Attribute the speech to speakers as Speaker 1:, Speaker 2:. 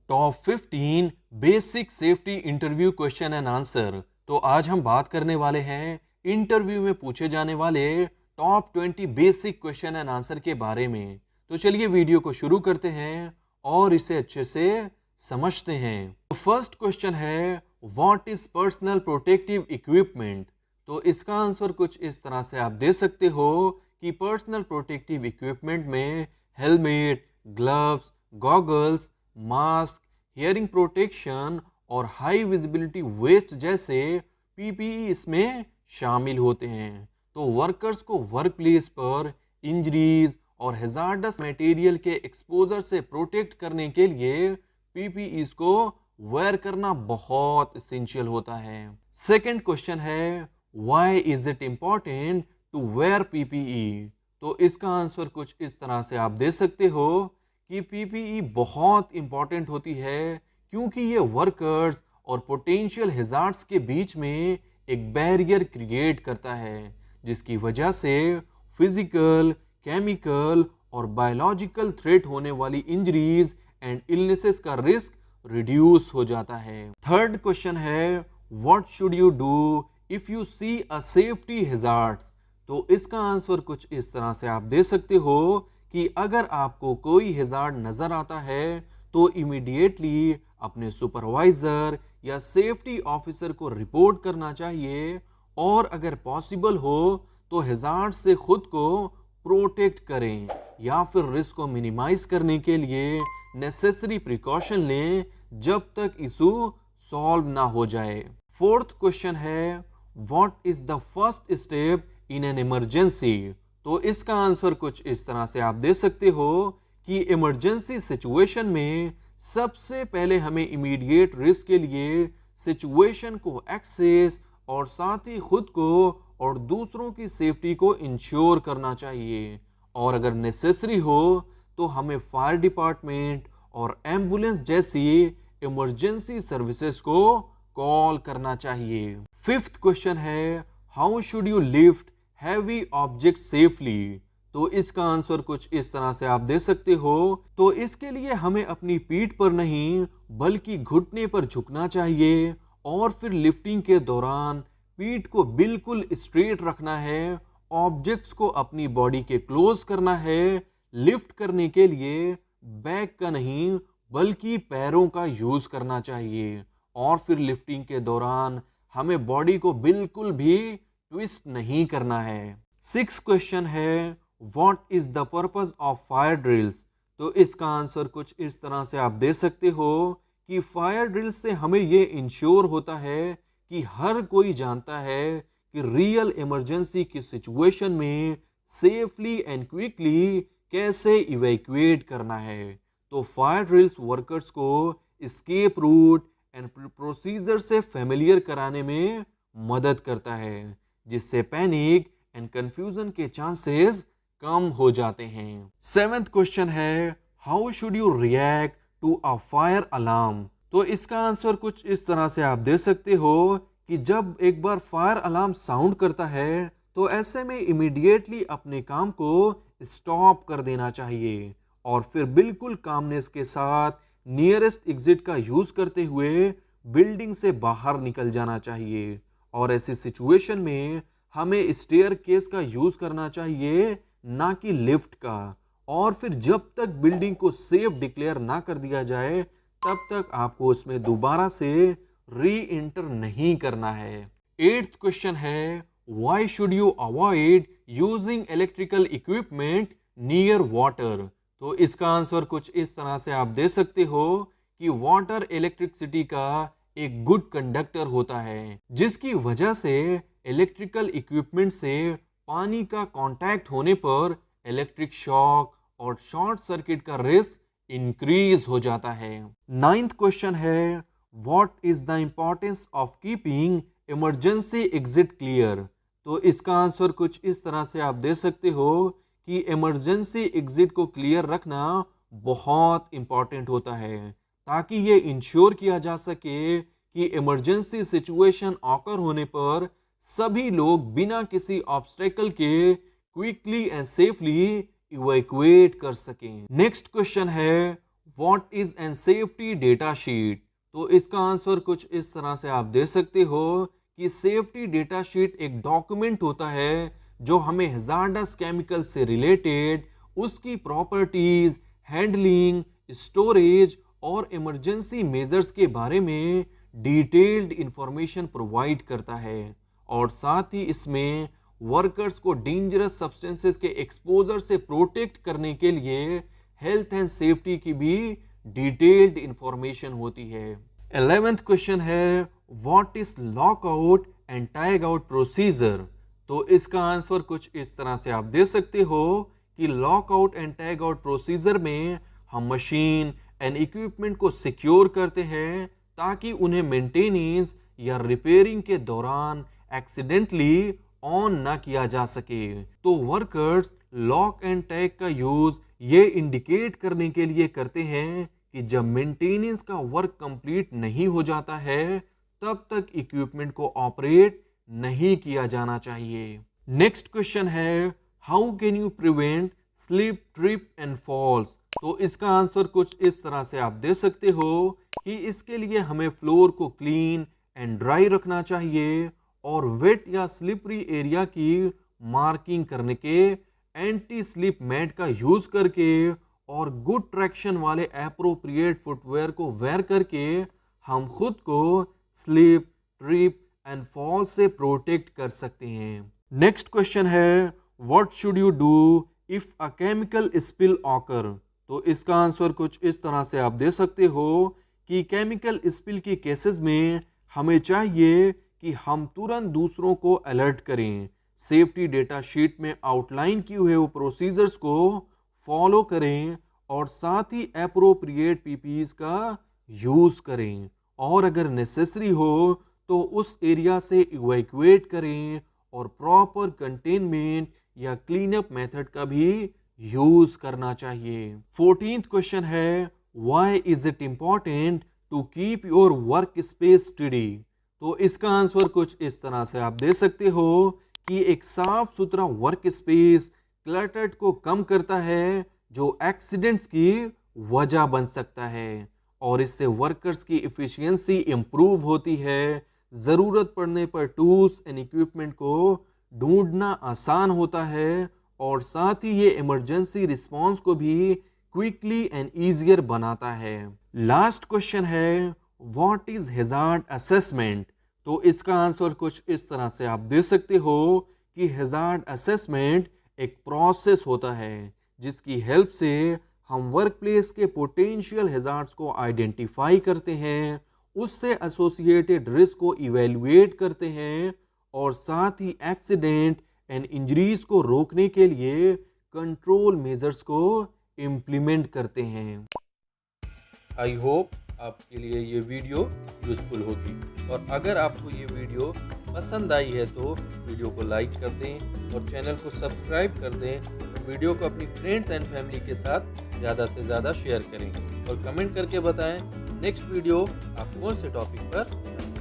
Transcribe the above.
Speaker 1: Top 15 basic safety interview question and answer. तो आज हम बात करने वाले हैं इंटरव्यू में पूछे जाने वाले top 20 basic question and answer के बारे में। तो चलिए वीडियो को शुरू करते हैं और इसे अच्छे से समझते हैं। तो फर्स्ट क्वेश्चन है, what is personal protective equipment. तो इसका आंसर कुछ इस तरह से आप दे सकते हो कि पर्सनल प्रोटेक्टिव इक्विपमेंट में helmet, gloves, goggles, mask, hearing protection और हाई विजिबिलिटी वेस्ट जैसे पीपीई इसमें शामिल होते हैं। तो वर्कर्स को वर्क प्लेस पर इंजरीज और हैजार्डस मटेरियल के एक्सपोजर से प्रोटेक्ट करने के लिए पीपीई को वेयर करना बहुत एसेंशियल होता है। सेकंड क्वेश्चन है, why is it important to wear PPE. तो इसका आंसर कुछ इस तरह से आप दे सकते हो कि पीपीई बहुत इंपॉर्टेंट होती है क्योंकि ये वर्कर्स और पोटेंशियल हैजार्ड्स के बीच में एक बैरियर क्रिएट करता है, जिसकी वजह से फिजिकल, केमिकल और बायोलॉजिकल थ्रेट होने वाली इंजरीज एंड इलनेसेस का रिस्क रिड्यूस हो जाता है। थर्ड क्वेश्चन है, what should you do if you see a safety hazards. तो इसका आंसर कुछ इस तरह से आप दे सकते हो कि अगर आपको कोई हैजार्ड नजर आता है तो इमीडिएटली अपने सुपरवाइजर या सेफ्टी ऑफिसर को रिपोर्ट करना चाहिए और अगर पॉसिबल हो तो हैजार्ड से खुद को प्रोटेक्ट करें या फिर रिस्क को मिनिमाइज करने के लिए नेसेसरी प्रिकॉशन लें जब तक इशू सॉल्व ना हो जाए। फोर्थ क्वेश्चन है, what is the first step in an emergency. तो इसका आंसर कुछ इस तरह से आप दे सकते हो कि इमरजेंसी सिचुएशन में सबसे पहले हमें इमीडिएट रिस्क के लिए सिचुएशन को एक्सेस और साथ ही खुद को और दूसरों की सेफ्टी को इंश्योर करना चाहिए और अगर नेसेसरी हो तो हमें फायर डिपार्टमेंट और एम्बुलेंस जैसी इमरजेंसी सर्विसेज को कॉल करना चाहिए। फिफ्थ क्वेश्चन है, how should you lift heavy object safely. तो इसका आंसर कुछ इस तरह से आप दे सकते हो। तो इसके लिए हमें अपनी पीठ पर नहीं बल्कि घुटने पर झुकना चाहिए और फिर लिफ्टिंग के दौरान पीठ को बिल्कुल स्ट्रेट रखना है, ऑब्जेक्ट्स को अपनी बॉडी के क्लोज करना है। लिफ्ट करने के लिए बैक का नहीं बल्कि पैरों का यूज करना चाहिए और फिर लिफ्टिंग के दौरान हमें बॉडी को बिल्कुल भी ट्विस्ट नहीं करना है। सिक्स क्वेश्चन है, what is the purpose of fire drills. तो इसका आंसर कुछ इस तरह से आप दे सकते हो कि फायर ड्रिल से हमें ये इंश्योर होता है कि हर कोई जानता है कि रियल इमरजेंसी की सिचुएशन में सेफली एंड क्विकली कैसे इवैक्यूएट करना है। तो फायर ड्रिल्स वर्कर्स को एस्केप रूट एंड प्रोसीजर से फेमिलियर कराने में मदद करता है, जिससे पैनिक एंड कंफ्यूजन के चांसेस कम हो जाते हैं। सेवेंथ क्वेश्चन है, how should you react to a fire alarm. तो इसका आंसर कुछ इस तरह से आप दे सकते हो कि जब एक बार फायर अलार्म साउंड करता है तो ऐसे में इमीडिएटली अपने काम को स्टॉप कर देना चाहिए और फिर बिल्कुल कामनेस के साथ नियरेस्ट एग्जिट का यूज करते हुए बिल्डिंग से बाहर निकल जाना चाहिए और ऐसी सिचुएशन में हमें स्टेयर केस का यूज करना चाहिए ना कि लिफ्ट का। और फिर जब तक बिल्डिंग को सेफ डिक्लेयर ना कर दिया जाए तब तक आपको उसमें दोबारा से री इंटर नहीं करना है। एट्थ क्वेश्चन है, why should you avoid using electrical equipment near water. तो इसका आंसर कुछ इस तरह से आप दे सकते हो कि वाटर इलेक्ट्रिसिटी का एक गुड कंडक्टर होता है, जिसकी वजह से इलेक्ट्रिकल इक्विपमेंट से पानी का कांटेक्ट होने पर इलेक्ट्रिक शॉक और शॉर्ट सर्किट का रिस्क इंक्रीज हो जाता है। नाइन्थ क्वेश्चन है, what is the importance of keeping emergency exit clear. तो इसका आंसर कुछ इस तरह से आप दे सकते हो कि इमरजेंसी एग्जिट को क्लियर रखना बहुत इंपॉर्टेंट होता है ताकि ये इंश्योर किया जा सके कि इमरजेंसी सिचुएशन ऑकर होने पर सभी लोग बिना किसी ऑब्स्टेकल के क्विकली एंड सेफली इवैक्यूएट कर सकें। नेक्स्ट क्वेश्चन है, what is an safety data sheet? तो इसका आंसर कुछ इस तरह से आप दे सकते हो कि सेफ्टी डेटा शीट एक डॉक्यूमेंट होता है जो हमें हैजार्डस केमिकल से रिलेटेड उसकी प्रॉपर्टीज, हैंडलिंग, स्टोरेज और इमरजेंसी मेजर्स के बारे में डिटेल्ड इंफॉर्मेशन प्रोवाइड करता है। और साथ ही इसमें वर्कर्स को डेंजरस सब्सटेंसेस के एक्सपोजर से प्रोटेक्ट करने के लिए हेल्थ एंड सेफ्टी की भी डिटेल्ड इंफॉर्मेशन होती है। 11th क्वेश्चन है what is lockout and tag out procedure? तो इसका आंसर कुछ इस तरह से आप दे सकते हो कि lockout and tag out procedure में हम मशीन एंड इक्विपमेंट को सिक्योर करते हैं ताकि उन्हें मेंटेनेंस या रिपेयरिंग के दौरान एक्सीडेंटली ऑन ना किया जा सके। तो वर्कर्स लॉक एंड टैग का यूज ये इंडिकेट करने के लिए करते हैं कि जब मेंटेनेंस का वर्क कंप्लीट नहीं हो जाता है तब तक इक्विपमेंट को ऑपरेट नहीं किया जाना चाहिए। नेक्स्ट क्वेश्चन है how can you prevent slip, trip and falls? तो इसका आंसर कुछ इस तरह से आप दे सकते हो कि इसके लिए हमें फ्लोर को क्लीन एंड ड्राई रखना चाहिए और वेट या स्लिपरी एरिया की मार्किंग करने के एंटी स्लिप मैट का यूज करके और गुड ट्रैक्शन वाले एप्रोप्रिएट फुटवेयर को वेयर करके हम खुद को स्लिप, ट्रिप एंड फॉल से प्रोटेक्ट कर सकते हैं। नेक्स्ट क्वेश्चन है what should you do if a chemical spill occur? तो इसका आंसर कुछ इस तरह से आप दे सकते हो कि केमिकल स्पिल के केसेस में हमें चाहिए कि हम तुरंत दूसरों को अलर्ट करें, सेफ्टी डेटा शीट में आउटलाइन किए हुए वो प्रोसीजर्स को फॉलो करें और साथ ही एप्रोप्रिएट पीपीईज का यूज करें और अगर नेसेसरी हो तो उस एरिया से इवैक्यूएट करें और प्रॉपर कंटेनमेंट या क्लीन अप मेथड का भी यूज करना चाहिए। 14th क्वेश्चन है why is it important to keep your work space study? तो इसका आंसर कुछ इस तरह से आप दे सकते हो कि एक साफ सुथरा वर्क स्पेस क्लटर्ड को कम करता है जो एक्सीडेंट्स की वजह बन सकता है और इससे वर्कर्स की एफिशिएंसी इंप्रूव होती है। ज़रूरत पड़ने पर टूल्स एंड इक्विपमेंट को ढूंढना आसान होता है और साथ ही ये इमरजेंसी रिस्पांस को भी क्विकली एंड ईजियर बनाता है। लास्ट क्वेश्चन है व्हाट इज हैजार्ड असेसमेंट? तो इसका आंसर कुछ इस तरह से आप दे सकते हो कि हैजार्ड असेसमेंट एक प्रोसेस होता है जिसकी हेल्प से हम वर्क प्लेस के पोटेंशियल हैजार्ड्स को आइडेंटिफाई करते हैं, उससे एसोसिएटेड रिस्क को इवेलुएट करते हैं और साथ ही एक्सीडेंट एंड इंजरीज को रोकने के लिए कंट्रोल मेजर्स को इम्प्लीमेंट करते हैं। आई होप आपके लिए ये वीडियो यूजफुल होगी और अगर आपको ये वीडियो पसंद आई है तो वीडियो को लाइक कर दें और चैनल को सब्सक्राइब कर दें। वीडियो को अपनी फ्रेंड्स एंड फैमिली के साथ ज़्यादा से ज़्यादा शेयर करें और कमेंट करके बताएं नेक्स्ट वीडियो आप कौन से टॉपिक पर